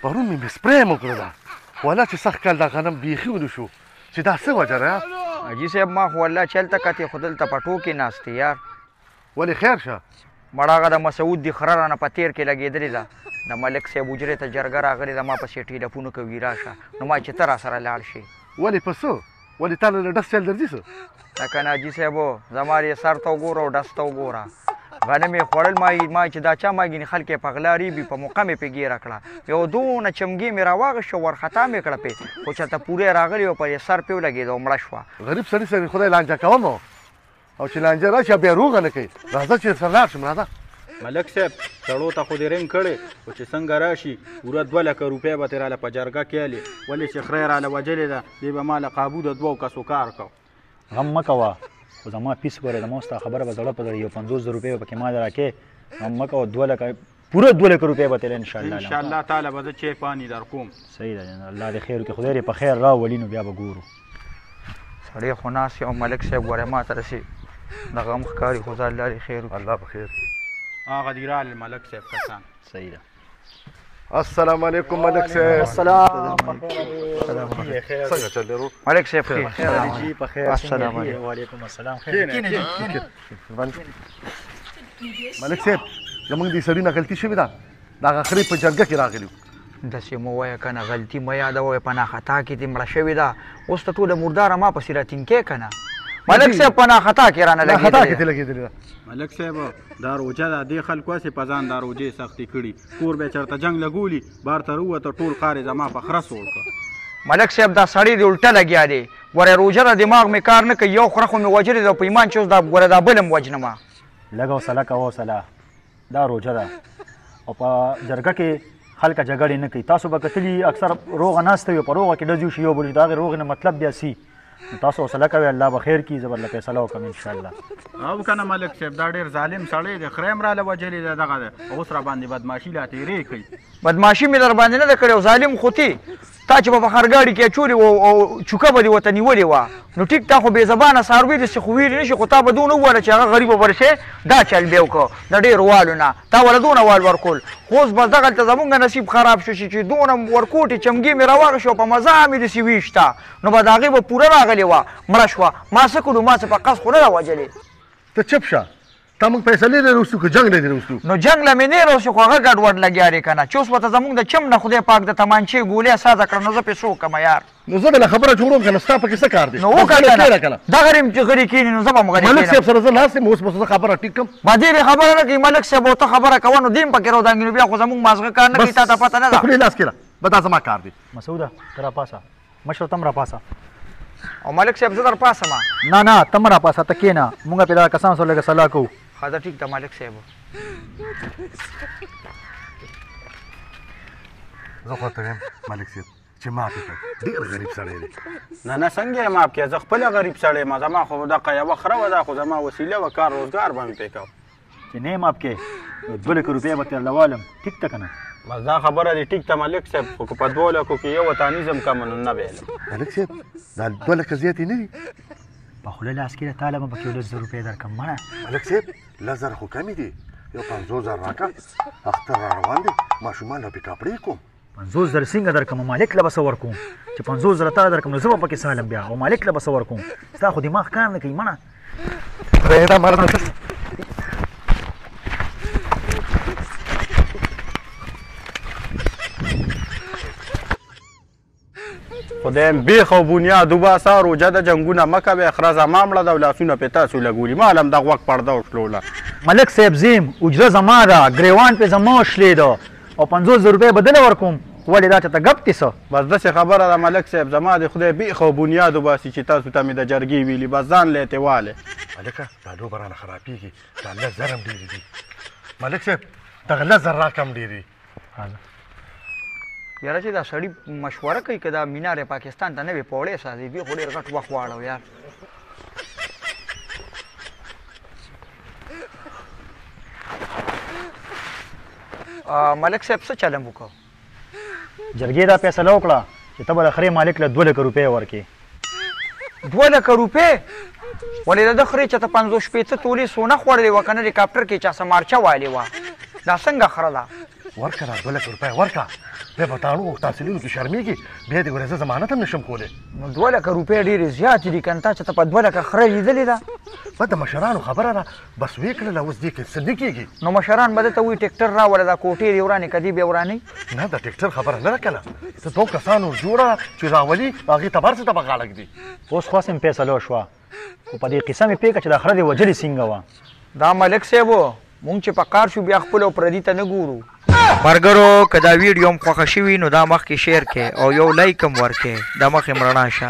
پرون مې سپری هم وکړله والله چې سخت کال دا غنم بیخي ونه شو چې دا څه وجه ده حاجي صاحب ما خو والله چې هلته کتې خو دلته په ټوکې ناست یار ولې خیر شه مړه هغه د مسعود د خره رانه په تیر کې لګېدلې ده د ملک صاحب حجرې ته جرګه راغلې ده ما پسې ټېلیفون کوي راشه نو ما چې ته راسره لاړ شې ولې په څه ولې تا له ډس چل درځي څه لکه نه حاجي صاحب زما یې سر ته وګوره او ډس ته وګوره غنم یې خوړل ما چې دا چا ما ګینې خلک یې په غلا ریبي په موقع مې پې ګیره کړه یو دونه چمګې مې راواغېسته ورخطا مې کړه پې خو چېرته پورې راغلې او په یې سر پې ولګېده او مړه شوه غریب سړي سره خدای لانجه کوم او چې لانجه راشي بیا روغه نه کوي راځه چې سره لاړ شم راځه ملک صاحب سړو ته خو دې رنګ کړی خو چې څنګه راشي پوره 2 لکه روپۍ به ترې راله په جرګه کېلې ولې چې خره یې راله وجلې ده دې به ما له قابو د 2 کسو کار کو غم مه کوه خو زما پیس ګورې زما ستا خبره به زړه په زړه یو 50,000 روپۍ به پکې ما در راکې غم مه کوه 2 لکه پوره 2 لکه روپۍ به ترې انشاءالله تعالی به زه چای پانی در کوم صحیح ده الله دې خیر وکړي خدای دې په خیر راولي نو بیا به ګورو سړی خو ناست او ملک صاحب ګوره ما ته رسي د غم ښکاري خو زه الله دې خیر وکړي الله په خیر هغه دې راغلل ملک صاحب کسان صحیح ده السلام علیکم ملک صاحب السلام څنګه چل دی ورو ملک صاحب خیر جی په خیر السلام علیکم وعلیکم السلام خیر ملک صاحب زمونږ دې سړي نه غلطي شوې ده د هغه خرې په جرګه کې راغلي داسې مه وایه که نه غلطي مه یادوئ په ناخطا کې دې مړه شوې ده اوس ته ټوله مرداره ما پسې راتینګې که نه ملک صاحب په ناخطا کې رانه لګېدلې ملک صاحب دا روجه ده دې خلکو هسې په ځان دا روجې سختې کړي کور به یې چېرته جنګ لګولي بار ته راووته ټول کار یې زما په خره سوړ کړ ملک صاحب دا سړی دې الټه لګیا دی ګوره روژه ده دماغ مې کار نه کوي یو خره خو مې وجلې ده په ایمان چې اوس دا ګوره دا بل هم وجنمه لږ حوصله کوه حوصله دا روژه ده او په جرګه کې خلک جګړې نه کوي تاسو به کتلي اکثر روغه ناسته وي په روغه کې ډزې وشي یو بل د هغې روغې نه مطلب بیا سي تاسو حوصله کوئ الله به خیر کړي زه به درله فیصله وکړم انشاءالله او که نه ملک صاحب دا ډېر ظالم سړی دی خره هم راله وجلې ده دغه ده اوس را باندې بدماشي لا تېرې کوي بدماشي مې در باندې نه ده کړې او ظالم خو تی تا چې به په خرګاډي کې اچولې او چوکه به دې ورته نیولې وه نو ټیک تا خو بې زبانه څاروي داسې خو ویلې نه شي خو تا به دونه وویله چې هغه غریبه ورشې دا چل بې وکړه د ډېر والو نه تا وله دونه وال ورکول خو اوس بس دغلته زمونږ نصیب خراب شو چې دونه ورکوټې چمګې مې راواغېشې او په مزه مې داسې ویشته نو به د هغې به پوره راغلې وه مړه شوه ما څه کړو ما څه په قصد خو نه ده وجلې ته چپ شه تا موږ فیصلې نه راوستو که جنګ نه دې راوستو نو جنګ له مې نه راوستو خو هغه ګډوډ لګیا دی که نه چې اوس ورته زمونږ د چم نه خدای پاک د تمانچې ګولۍ سازه کړه نو زه پې څه وکړم یار نو زه به له خبره جوړوم که نه ستا پکې څه کار دی نو وکړه که نه دغه ریم چې غري کښېني نو زه به هم غري ملک صاحب سره زه ناست یم اوس به زه خبره ټیک کړم ما دې بې خبره نه کوي ملک صاحب او ته خبره کوه نو دې هم پکې راودانګي نو بیا خو زمونږ مازغه کار نه کوي تا ته پته نه ده خولې لاس کړه به دا زما کار دی مسعوده ته راپاسه مشر ته هم راپاسه او ملک صاحب زه در پاسه ما نه ته هم راپاسه ته کښېنه مونږ پې دغه کسانو سره لږه صلاح کوو ښه ده ټیک ده ملک صاحب زه خو ته وایم ملک صاحب چې معافي کړه ډېر غریب سړی دی نه څنګه یې معاف کړې زه خپله غریب سړی یم زما خو دغه یوه خره وه دا خو زما وسیله وه کار روزګار به مې پرې کوم چې نه یې معاف کړې 2 لکه روپۍ به ترله والم ټیک ته که نه بس دا خبره دې ټیک ته ملک صاحب خو که په 2 لکو کې یو وطانیزم کم نو نه به علم ملک صاحب دا 2 لکه زیاتې نه دي په خوله لاس کې د تاله به پکې 10,000 روپۍ درکړم مړه ملک صاحب 10,000 خو کمې دي یو 50,000 راکړه اختر را روان دی ماشومان له پې کاپړې کوم 50,000 څنګه درکړم مالک له به څه ورکوم چې 50,000 تا درکړم نو زه به پکې سالم بیا او مالک له به څه ورکوم ستا خو دماغ کار نه کوي مړه پرېږده مرده خدایم بیخ او بنیاد وباسه روجه د جنګونه مه کوې خره زما مړه ده او لاسونه پې تاسو لګولي ما هم د غوږ پرده وشلوله ملک صاحب زیم اجره زما ده ګریوان پې زما شلې ده او 50,000 روپۍ به دله ورکوم ولې دا چېرته ګپ دي څه بس داسې خبره ده ملک صاحب زما د خدای بیخ او بنیاد وباسي چې تاسو ته مې د جرګې ویلي بس ځان له اعتواله ملکه دا لوبه رانه خرابېږي دا 10,000 هم ډېرې دي ملک صاحب دغه 10,000 راکړه هم ډېرې یاره چې دا سړي مشوره کوي که دا مینار پاکستان ته نوې پوړې سازي بیا خو ډېر غټ وخت واړو یار ملک صاحب څه چلم وکړو جرګې دا فیصله وکړه چې ته به د خرې مالک له 2 لکه روپۍ ورکړې 2 لکه روپۍ ولې د ده خرې چې ته 50 شپېته تولې سونه خوړلې وه که نه هلیکاپټر کې چا څه مارچه والې وه دا څنګه خره ده ورکه دا 2 لک روپۍ ورکه بیا به تاڼو تحصیلونو کې شرمېږي بیا دې ګوره زه ضمانت هم نشم کولی نو 2 لکه روپۍ ډېرې زیاتې دي که نه تا چې ته په 2 لکه خره لیدلې ده به د مشرانو خبره ده بس ویې کړله اوس دې کې څه نه کېږي نو مشران به درته وایي ټکټر راوله دا کوټې دې ورانې که دې بیا ورانې نه د ټکټر خبره نه ده که نه څه 2 کسانو جوړه چې راولي هغې ته بر څه ته به غاړه ږدي اوس خاص هم فیصله وشوه خو په دې قصه مې پوهېږه چې دا خره دې وجلې څنګه وه دا ملک صاحب مونږ چې په کار شو بیا خپل او پردي ته نه ګورو ملګرو که دا ویډیو هم خوښه شوي نو دا مخکې شیر کړئ او یو لایک هم ورکړئ دا مخکې هم رڼا شه